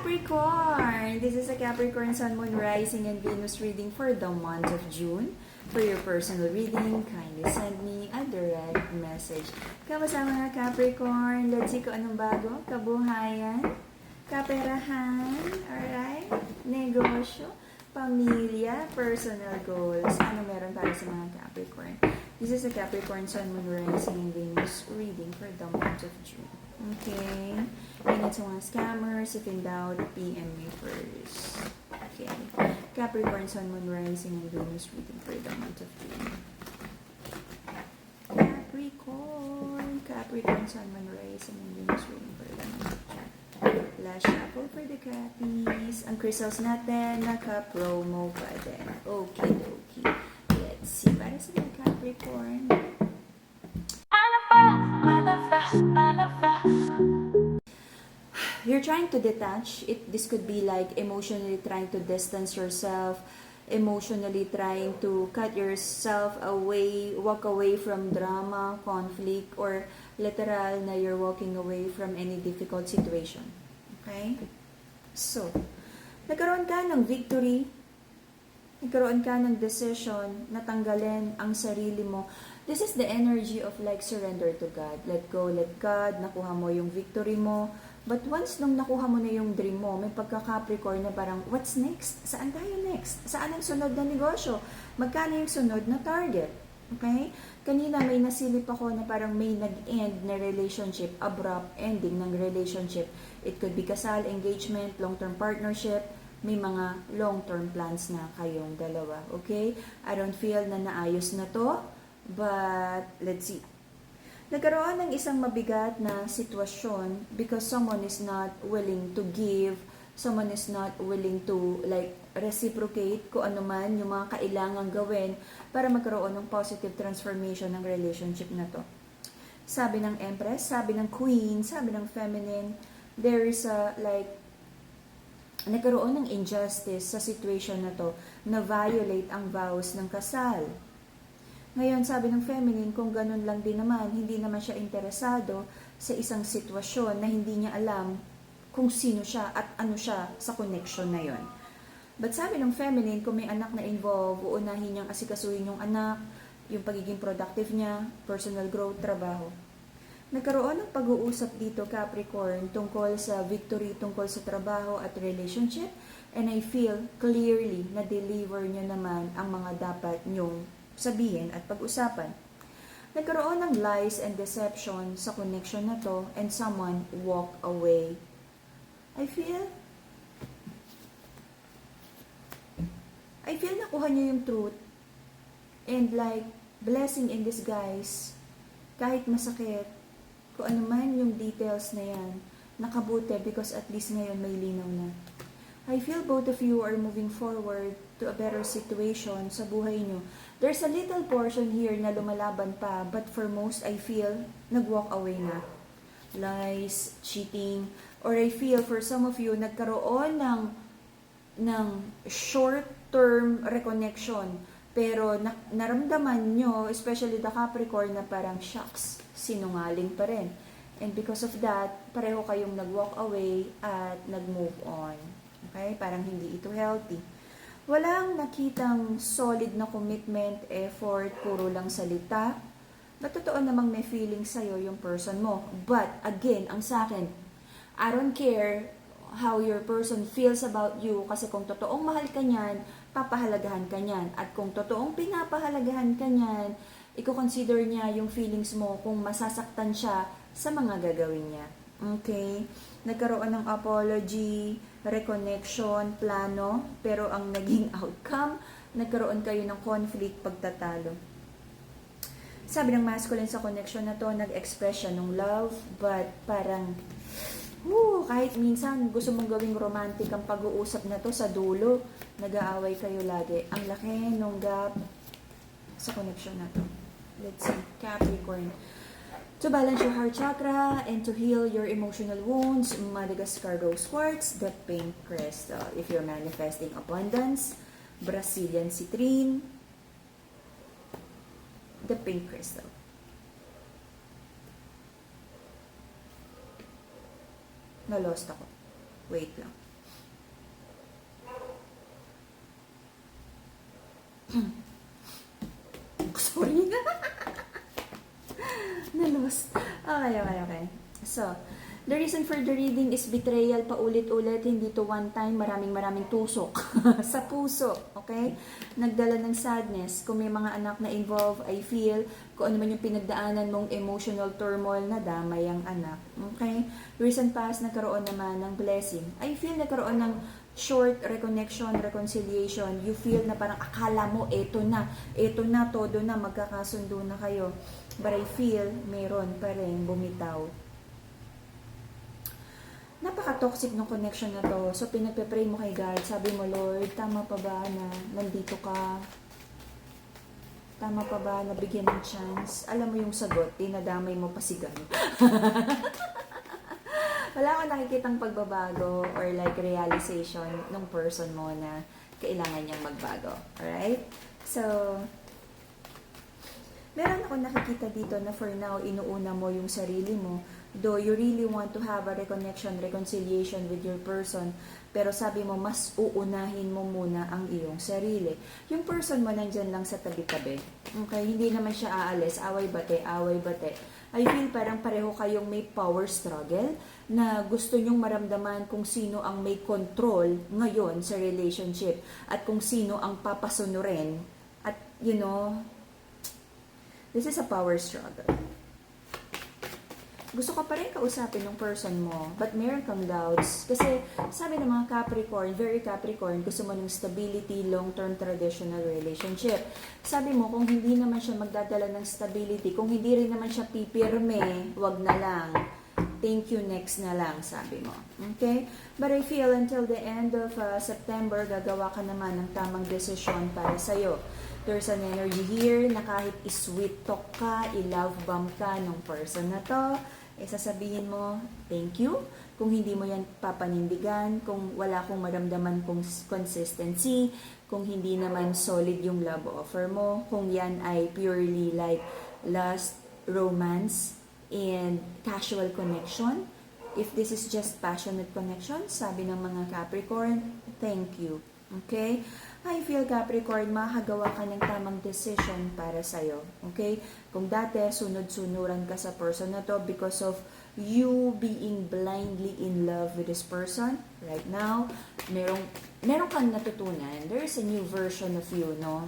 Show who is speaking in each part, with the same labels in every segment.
Speaker 1: Capricorn! This is a Capricorn Sun, Moon, Rising, and Venus reading for the month of June. For your personal reading, kindly send me a direct message. Kamusta mga Capricorn? Let's see kung anong bago. Kabuhayan, kaperahan, alright? Negosyo, pamilya, personal goals. Ano meron para sa mga Capricorn? This is a Capricorn Sun, Moon, Rising, and Venus reading for the month of June. Okay. Ingat sa mga scammers. If in doubt, PM me first. Okay. Capricorn, Sun, Moon, Rising, and Venus reading for the month of June. Capricorn, Sun, Moon, Rising, and Venus reading for the month of June. Last shuffle for the Cappies. Ang crystals natin, naka-promo pa din. Okay, okay. Let's see. Para sa mga Capricorn. You're trying to detach. This could be like emotionally trying to distance yourself, emotionally trying to cut yourself away, walk away from drama, conflict, or literal na you're walking away from any difficult situation. Okay? So, nagkaroon ka ng victory, nagkaroon ka ng decision na tanggalin ang sarili mo. This is the energy of like surrender to God. Let go, let God. Nakuha mo yung victory mo. But once nung nakuha mo na yung dream mo, may pagka-Capricorn na parang, what's next? Saan tayo next? Saan ang sunod na negosyo? Magkano yung sunod na target? Okay? Kanina may nasilip ako na parang may nag-end na relationship, abrupt ending ng relationship. It could be kasal, engagement, long-term partnership, may mga long-term plans na kayong dalawa. Okay? I don't feel na naayos na to. But, let's see. Nagkaroon ng isang mabigat na sitwasyon because someone is not willing to give, someone is not willing to like reciprocate kung ano man yung mga kailangang gawin para magkaroon ng positive transformation ng relationship na to. Sabi ng Empress, sabi ng Queen, sabi ng Feminine, there is a like nagkaroon ng injustice sa situation na to na violate ang vows ng kasal. Ngayon, sabi ng Feminine, kung ganun lang din naman, hindi naman siya interesado sa isang sitwasyon na hindi niya alam kung sino siya at ano siya sa connection na yon. But sabi ng Feminine, kung may anak na involved, uunahin niyang asikasuhin yung anak, yung pagiging productive niya, personal growth, trabaho. Nagkaroon ng pag-uusap dito, Capricorn, tungkol sa victory, tungkol sa trabaho at relationship, and I feel clearly na deliver niyo naman ang mga dapat niyong sabihin at pag-usapan. Nagkaroon ng lies and deception sa connection na to and someone walk away. I feel nakuha niyo yung truth and like blessing in disguise, kahit masakit, kung ano man yung details na yan, nakabuti because at least ngayon may linaw na. I feel both of you are moving forward to a better situation sa buhay nyo. There's a little portion here na lumalaban pa, but for most, I feel nag-walk away na. Lies, cheating, or I feel for some of you, nagkaroon ng short-term reconnection, pero naramdaman nyo, especially the Capricorn, na parang shocks, sinungaling pa rin. And because of that, pareho kayong nag-walk away at nag-move on. Okay? Parang hindi ito healthy. Walang nakitang solid na commitment, effort, puro lang salita. But totoo namang may feeling sa'yo yung person mo. But again, ang sa'kin, I don't care how your person feels about you kasi kung totoong mahal ka niyan, papahalagahan ka niyan. At kung totoong pinapahalagahan ka niyan, i-consider niya yung feelings mo kung masasaktan siya sa mga gagawin niya. Okay? Nagkaroon ng apology, reconnection, plano, pero ang naging outcome, nagkaroon kayo ng conflict, pagtatalo. Sabi ng masculine sa connection na to, nag-express siya ng love, but parang, kahit minsan gusto mong gawing romantic ang pag-uusap na to, sa dulo, nag-aaway kayo lagi. Ang laki ng gap sa connection na to. Let's see, Capricorn. To balance your heart chakra and to heal your emotional wounds, Madagascar Rose Quartz, the pink crystal. If you're manifesting abundance, Brazilian citrine, the pink crystal. Na-lost ako. Wait lang. Sorry. Nalos. Okay. So, the reason for the reading is betrayal paulit-ulit, hindi to one time, maraming tusok sa puso, okay? Nagdala ng sadness. Kung may mga anak na involved, I feel, kung ano man yung pinagdaanan mong emotional turmoil na damay ang anak, okay? Recent past, nagkaroon naman ng blessing. I feel nagkaroon ng short reconnection, reconciliation. You feel na parang akala mo, eto na, todo na, magkakasundo na kayo. But I feel, meron pa rin bumitaw. Napaka-toxic ng connection na to. So, pinagpe-pray mo kay God. Sabi mo, Lord, tama pa ba na nandito ka? Tama pa ba na bigyan ng chance? Alam mo yung sagot, dinadamay mo pa si God. Wala akong nakikitang pagbabago or like realization ng person mo na kailangan niyang magbago. Alright? So, meron akong nakikita dito na for now, inuuna mo yung sarili mo. Though you really want to have a reconnection, reconciliation with your person, pero sabi mo, mas uunahin mo muna ang iyong sarili. Yung person mo nandyan lang sa tabi-tabi. Okay? Hindi naman siya aalis. Away-bate. I feel parang pareho kayong may power struggle na gusto nyong maramdaman kung sino ang may control ngayon sa relationship at kung sino ang papasunurin. At, you know, this is a power struggle. Gusto ka pa rin kausapin ng person mo, but meron kang doubts. Kasi sabi ng mga Capricorn, very Capricorn, gusto mo ng stability, long-term traditional relationship. Sabi mo, kung hindi naman siya magdadala ng stability, kung hindi rin naman siya pipirme, wag na lang. Thank you, next na lang, sabi mo. Okay? But I feel until the end of September, gagawa ka naman ng tamang desisyon para sa'yo. There's an energy here na kahit i-sweet talk ka, i-love bomb ka ng person na to, sasabihin mo, thank you. Kung hindi mo yan papanindigan, kung wala kong maramdaman kung consistency, kung hindi naman solid yung love offer mo, kung yan ay purely like lust, romance, and casual connection, if this is just passionate connection, sabi ng mga Capricorn, thank you. Okay? I feel Capricorn, makagawa ka ng tamang decision para sa'yo. Okay? Kung dati, sunod-sunuran ka sa person na to because of you being blindly in love with this person, right now, meron kang natutunan. There is a new version of you, no?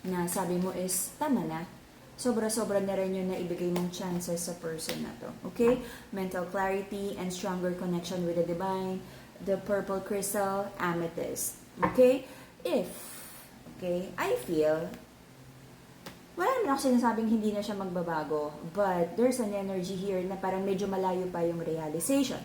Speaker 1: Na sabi mo is, tama na. Sobra-sobra na rin yun na ibigay mong chances sa person na to. Okay? Mental clarity and stronger connection with the divine, the purple crystal, amethyst. Okay? I feel, wala naman ako sinasabing hindi na siya magbabago, but there's an energy here na parang medyo malayo pa yung realization.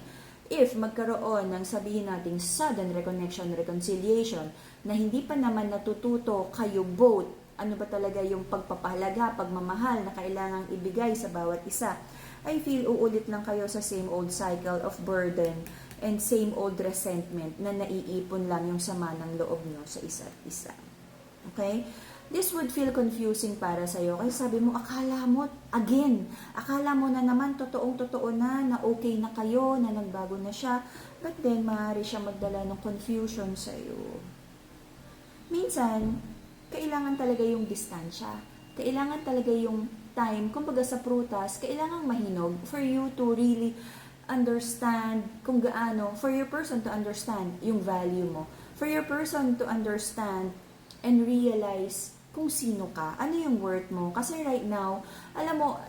Speaker 1: If magkaroon ng sabihin nating sudden reconnection, reconciliation, na hindi pa naman natututo kayo both, ano ba talaga yung pagpapahalaga, pagmamahal na kailangang ibigay sa bawat isa, I feel uulit lang kayo sa same old cycle of burden and same old resentment na naiipon lang yung sama ng loob nyo sa isa't isa. Okay? This would feel confusing para sa'yo kasi sabi mo, akala mo na naman totoong-totoo na okay na kayo, na nagbago na siya, but then maaari siya magdala ng confusion sa'yo. Minsan, kailangan talaga yung distansya. Kailangan talaga yung time. Kumbaga sa prutas, kailangan mahinog for you to really understand kung gaano, for your person to understand yung value mo. For your person to understand and realize kung sino ka, ano yung worth mo. Kasi right now, alam mo,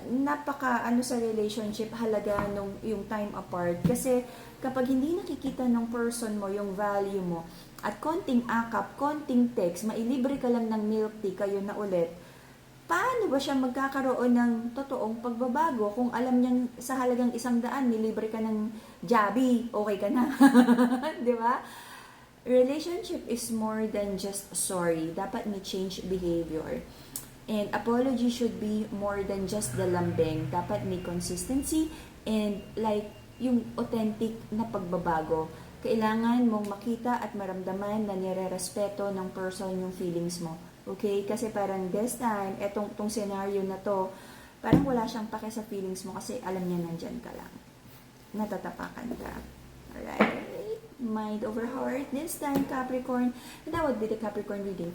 Speaker 1: sa relationship, halaga nung yung time apart. Kasi kapag hindi nakikita ng person mo yung value mo, at konting akap, konting text, mailibre ka lang ng milk tea, kayo na ulit, paano ba siya magkakaroon ng totoong pagbabago kung alam niyang sa halagang 100, nilibre ka ng Jabi, okay ka na. Di ba? Relationship is more than just sorry. Dapat may change behavior. And apology should be more than just the lambing. Dapat may consistency and like yung authentic na pagbabago. Kailangan mong makita at maramdaman na nire-respeto ng person yung feelings mo. Okay? Kasi parang this time, tong scenario na to, parang wala siyang pake sa feelings mo kasi alam niya nandyan ka lang. Natatapakan ka. Alright? Mind over heart. This time, Capricorn. And that would be the Capricorn reading.